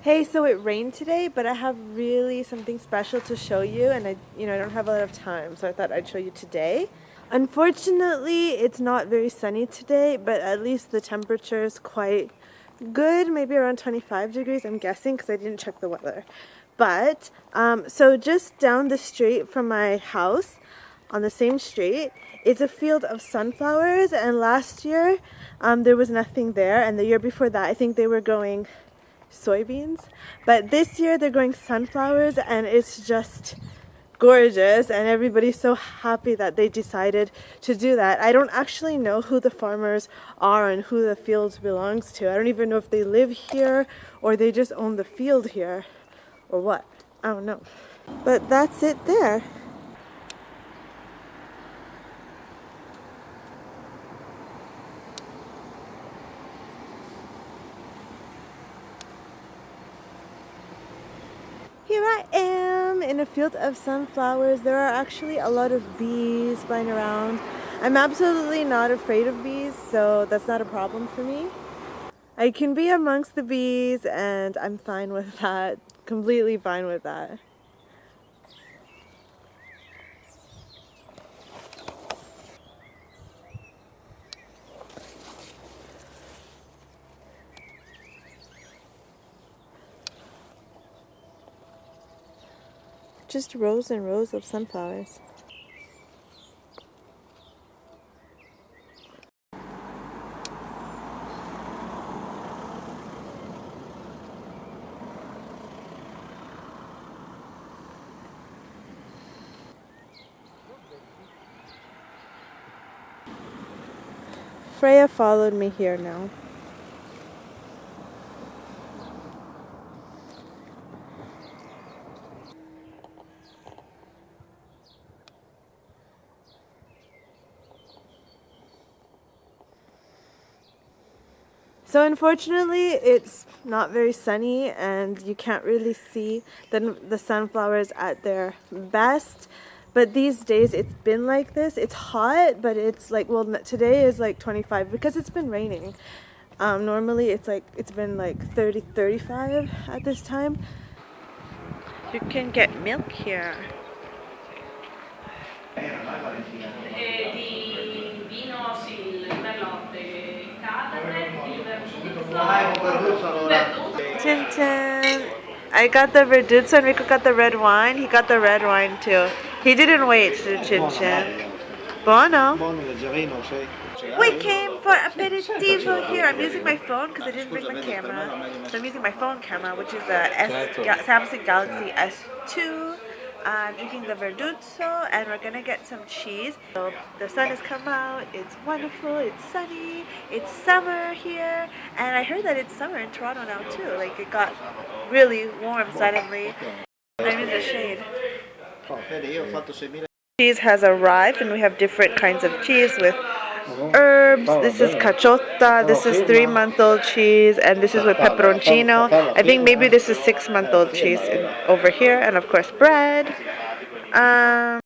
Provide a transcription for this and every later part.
Hey, so it rained today, but I have really something special to show you, and I don't have a lot of time, so I thought I'd show you today. Unfortunately, it's not very sunny today, but at least the temperature is quite good, maybe around 25 degrees, I'm guessing, because I didn't check the weather. But, so just down the street from my house, on the same street, is a field of sunflowers, and last year there was nothing there, and the year before that I think they were growing soybeans, but this year they're growing sunflowers, and it's just gorgeous, and everybody's so happy that they decided to do that. I don't actually know who the farmers are and who the field belongs to. I don't even know if they live here or they just own the field here or what. I don't know. But that's it there. Here I am in a field of sunflowers. There are actually a lot of bees flying around. I'm absolutely not afraid of bees, so that's not a problem for me. I can be amongst the bees and I'm fine with that. Completely fine with that. Just rows and rows of sunflowers. Freyja followed me here now. So unfortunately, it's not very sunny and you can't really see the sunflowers at their best. But these days it's been like this. It's hot, but it's like, well, today is like 25 because it's been raining. Normally it's been like 30, 35 at this time. You can get milk here. Di vino sì, il merlot, cadere, il verduzzo. Chin Chin. I got the verduzzo and Rico got the red wine. He got the red wine too. He didn't wait to Chin Chin. Buono. We came for aperitivo here. I'm using my phone because I didn't bring my camera. So I'm using my phone camera, which is a Samsung Galaxy S2. I'm drinking the verduzzo, and we're gonna get some cheese. So the sun has come out. It's wonderful. It's sunny. It's summer here, and I heard that it's summer in Toronto now too. Like it got really warm suddenly. I'm in the shade. Cheese has arrived, and we have different kinds of cheese with herbs. This is cachota. This is 3-month-old cheese, and this is with pepperoncino. I think maybe this is 6-month-old cheese over here, and of course bread. Yeah.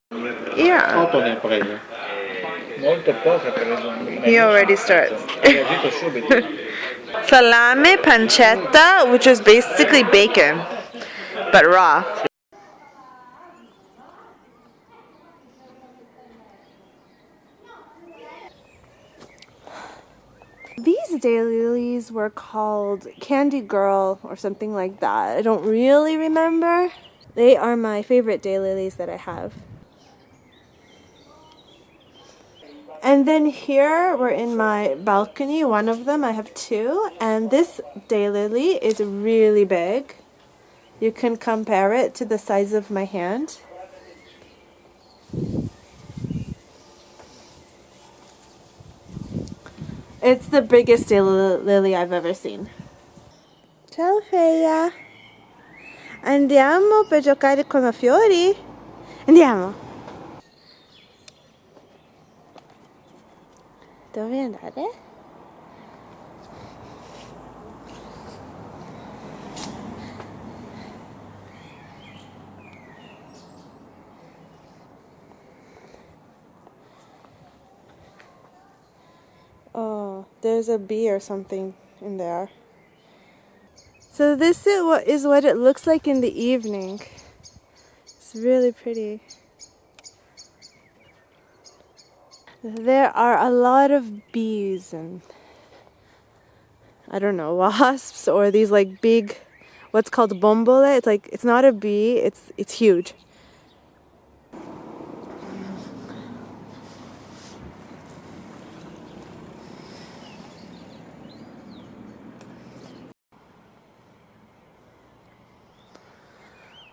He already starts. Salame pancetta, which is basically bacon, but raw. These daylilies were called Candy Girl or something like that. I don't really remember. They are my favorite daylilies that I have. And then here we're in my balcony, one of them, I have two, and this daylily is really big. You can compare it to the size of my hand. It's the biggest daylily I've ever seen. Ciao Freyja. Andiamo per giocare con i fiori? Andiamo. Dove andare? Oh, there's a bee or something in there. So this is what it looks like in the evening. It's really pretty. There are a lot of bees and I don't know, wasps or these like big, what's called bombole. It's like, it's not a bee, it's huge.